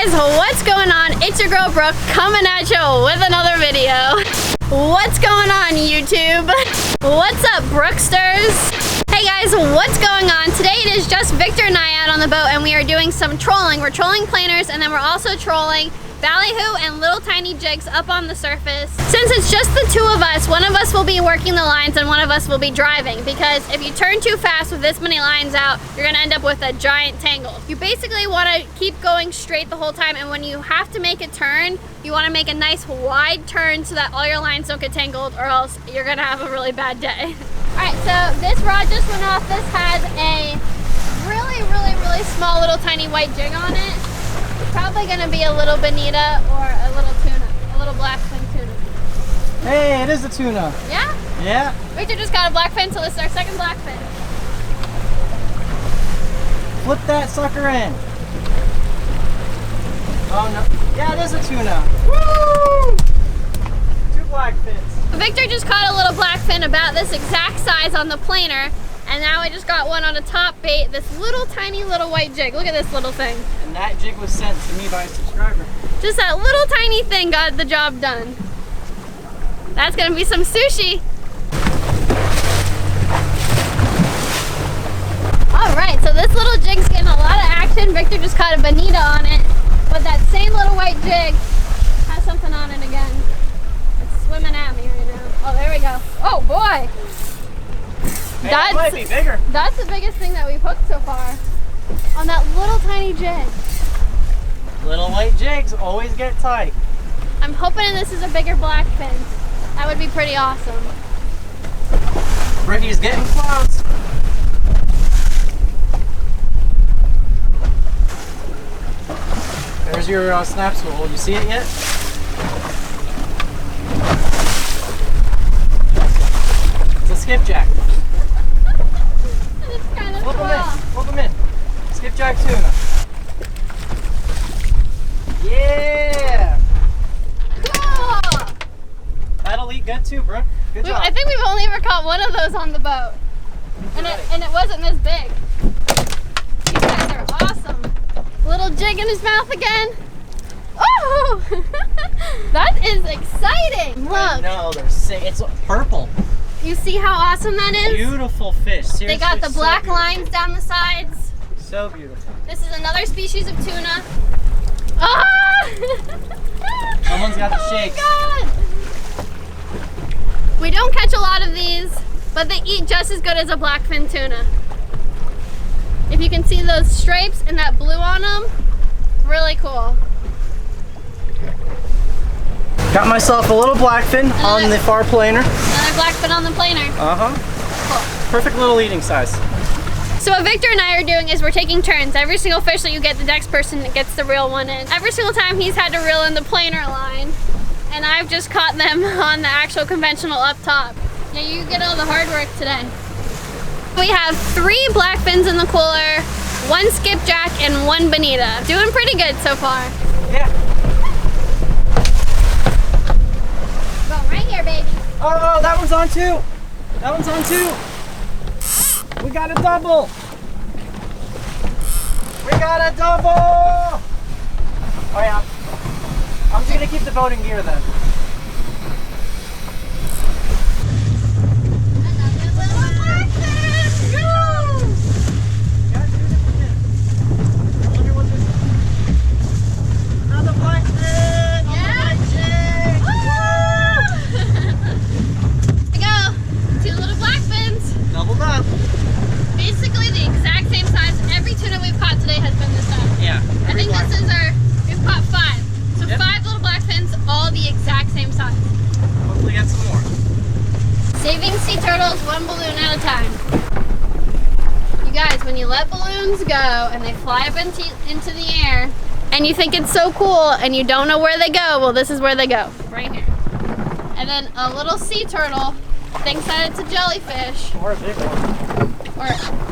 guys, what's going on? It's your girl Brooke coming at you with another video. What's going on, YouTube? What's up, Brooksters? Hey guys, what's going on? Today it is just Victor and I out on the boat, and we are doing some trolling. We're trolling planers, and then we're also trolling ballyhoo and little tiny jigs up on the surface. Since it's just the two of us, one of us will be working the lines and one of us will be driving, because if you turn too fast with this many lines out, you're gonna end up with a giant tangle. You basically wanna keep going straight the whole time, and when you have to make a turn, you wanna make a nice wide turn so that all your lines don't get tangled, or else you're gonna have a really bad day. All right, so this rod just went off. This has a really small little tiny white jig on it. Probably gonna be a little bonita or a little tuna, a little blackfin tuna. Hey, it is a tuna. Yeah? Yeah. Victor just got a blackfin, so this is our second blackfin. Flip that sucker in. Oh no. Yeah, it is a tuna. Woo! Two blackfins. Victor just caught a little blackfin about this exact size on the planer. And now I just got one on a top bait, this little tiny little white jig. Look at this little thing. And that jig was sent to me by a subscriber. Just that little tiny thing got the job done. That's gonna be some sushi. All right, so this little jig's getting a lot of action. Victor just caught a bonita on it, but that same little white jig has something on it again. It's swimming at me right now. Oh, there we go. Oh boy. Hey, that might be bigger. That's the biggest thing that we've hooked so far. On that little tiny jig. Little white jigs always get tight. I'm hoping this is a bigger blackfin. That would be pretty awesome. Ricky's getting close. There's your snap spool. You see it yet? It's a skipjack. Flip them in. Skipjack tuna. Yeah! Cool! That'll eat good too, Brooke. Good job. I think we've only ever caught one of those on the boat. And it wasn't this big. These guys are awesome. Little jig in his mouth again. Oh! That is exciting. Look. No, they're sick. It's purple. You see how awesome that is? Beautiful fish. Seriously, they got the black so lines down the sides. So beautiful. This is another species of tuna. Ah! Someone's got the shakes. Oh my God. We don't catch a lot of these, but they eat just as good as a blackfin tuna. If you can see those stripes and that blue on them, really cool. Got myself a little blackfin on the far planer. Another blackfin on the planer. Cool. Perfect little eating size. So what Victor and I are doing is we're taking turns. Every single fish that you get, the next person gets to reel one in. Every single time he's had to reel in the planer line, and I've just caught them on the actual conventional up top. Yeah, you get all the hard work today. We have 3 blackfins in the cooler, 1 skipjack, and 1 bonita. Doing pretty good so far. Yeah. Right here, baby. Oh, that one's on too. That one's on too. We got a double. We got a double. Oh yeah. I'm just gonna keep the boat in gear then. Another little blackfin. Go! Got 2 different fish. I wonder what this is. Another blackfin. Doubled up. Basically the exact same size. Every tuna we've caught today has been this size. Yeah. I think this is we've caught 5. So 5 little blackfins, all the exact same size. Hopefully get some more. Saving sea turtles 1 balloon at a time. You guys, when you let balloons go and they fly up into the air and you think it's so cool and you don't know where they go, well, this is where they go. Right here. And then a little sea turtle thinks that it's a jellyfish. Or a big one. Or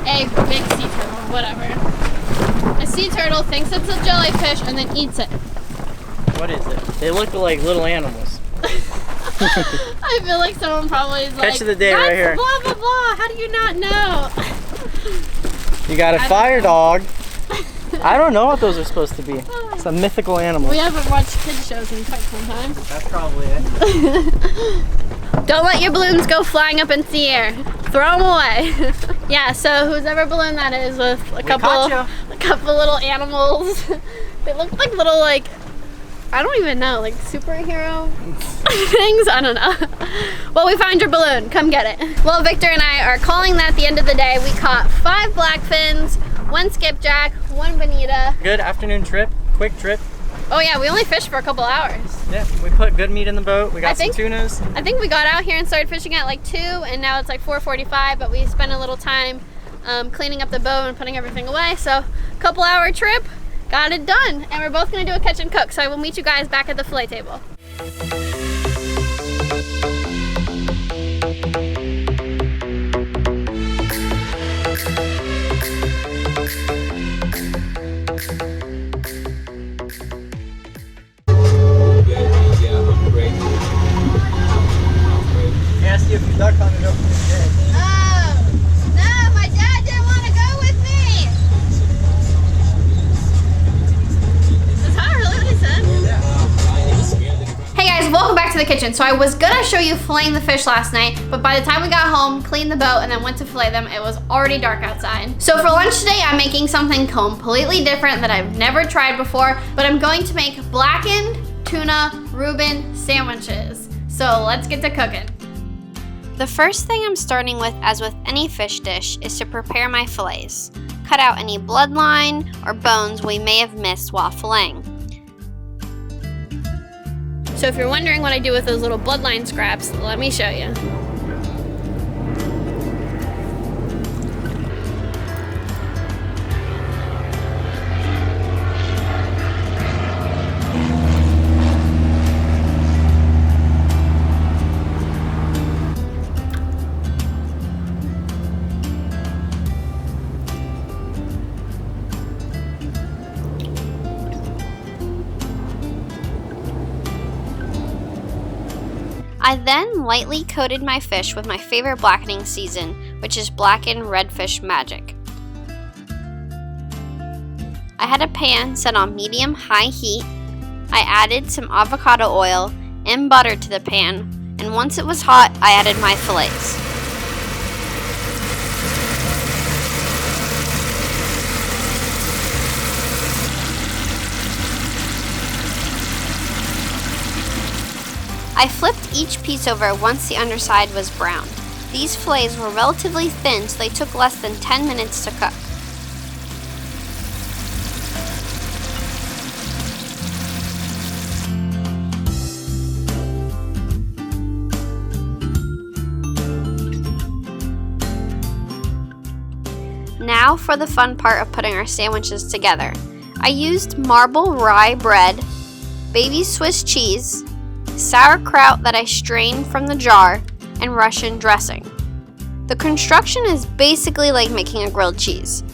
a big sea turtle, whatever. A sea turtle thinks it's a jellyfish and then eats it. What is it? They look like little animals. I feel like someone probably is like, catch of the day right here. Blah, blah, blah. How do you not know? You got a fire dog. I don't know what those are supposed to be. It's a mythical animal. We haven't watched kids shows in quite some time. That's probably it. Don't let your balloons go flying up into the air. Throw them away. Yeah, so whoever balloon that is with a couple little animals. They look like little, like, I don't even know, like superhero things? I don't know. Well, we found your balloon. Come get it. Well, Victor and I are calling that the end of the day. We caught 5 blackfins, 1 skipjack, 1 bonita. Good afternoon trip, quick trip. Oh yeah, we only fished for a couple hours. Yeah, we put good meat in the boat. We got some tunas. I think we got out here and started fishing at like 2, and now it's like 4:45, but we spent a little time cleaning up the boat and putting everything away. So, couple hour trip, got it done. And we're both gonna do a catch and cook, so I will meet you guys back at the fillet table. See if your duck hunted up in the dead. Oh, no, my dad didn't want to go with me. Is that really what he said? Yeah. Hey guys, welcome back to the kitchen. So I was gonna show you filleting the fish last night, but by the time we got home, cleaned the boat, and then went to fillet them, it was already dark outside. So for lunch today, I'm making something completely different that I've never tried before, but I'm going to make blackened tuna Reuben sandwiches. So let's get to cooking. The first thing I'm starting with, as with any fish dish, is to prepare my fillets. Cut out any bloodline or bones we may have missed while filleting. So if you're wondering what I do with those little bloodline scraps, let me show you. I then lightly coated my fish with my favorite blackening season, which is Blackened Redfish Magic. I had a pan set on medium-high heat. I added some avocado oil and butter to the pan, and once it was hot, I added my fillets. I flipped each piece over once the underside was brown. These fillets were relatively thin, so they took less than 10 minutes to cook. Now for the fun part of putting our sandwiches together. I used marble rye bread, baby Swiss cheese, sauerkraut that I strained from the jar, and Russian dressing. The construction is basically like making a grilled cheese.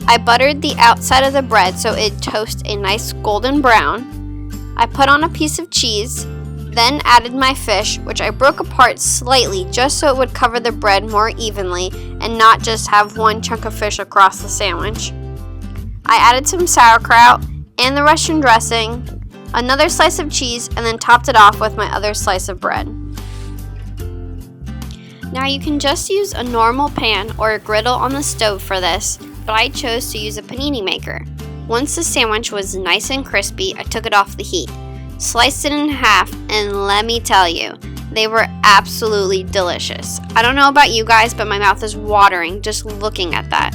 I buttered the outside of the bread so it'd toast a nice golden brown. I put on a piece of cheese, then added my fish, which I broke apart slightly just so it would cover the bread more evenly and not just have one chunk of fish across the sandwich. I added some sauerkraut and the Russian dressing, another slice of cheese, and then topped it off with my other slice of bread. Now you can just use a normal pan or a griddle on the stove for this, but I chose to use a panini maker. Once the sandwich was nice and crispy, I took it off the heat, sliced it in half, and let me tell you, they were absolutely delicious. I don't know about you guys, but my mouth is watering just looking at that.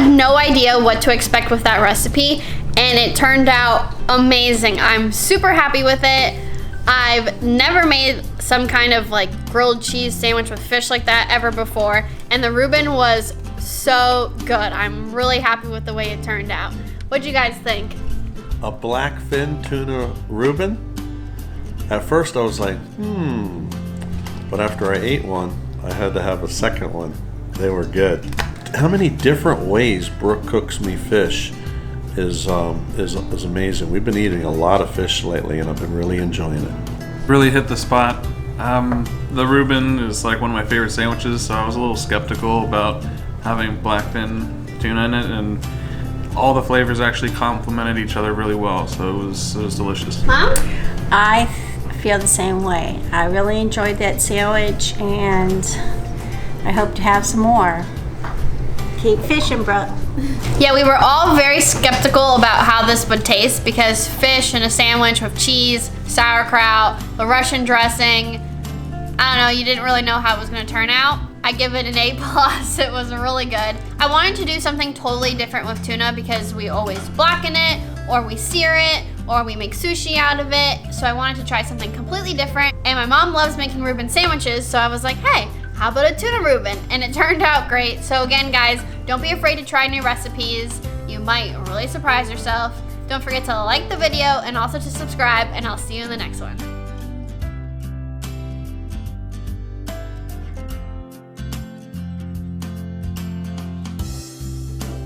No idea what to expect with that recipe, and it turned out amazing. I'm super happy with it. I've never made some kind of like grilled cheese sandwich with fish like that ever before, and the Reuben was so good. I'm really happy with the way it turned out. What'd you guys think? A blackfin tuna Reuben? At first I was like, but after I ate one, I had to have a second one. They were good. How many different ways Brooke cooks me fish is amazing. We've been eating a lot of fish lately, and I've been really enjoying it. Really hit the spot. The Reuben is like one of my favorite sandwiches, so I was a little skeptical about having blackfin tuna in it, and all the flavors actually complemented each other really well, so it was delicious. Mom? I feel the same way. I really enjoyed that sandwich, and I hope to have some more. Keep fishing, Brooke. Yeah, we were all very skeptical about how this would taste because fish in a sandwich with cheese, sauerkraut, the Russian dressing, I don't know, you didn't really know how it was gonna turn out. I give it an A+, it was really good. I wanted to do something totally different with tuna because we always blacken it, or we sear it, or we make sushi out of it. So I wanted to try something completely different. And my mom loves making Reuben sandwiches, so I was like, hey, how about a tuna Reuben? And it turned out great. So again, guys, don't be afraid to try new recipes. You might really surprise yourself. Don't forget to like the video and also to subscribe, and I'll see you in the next one.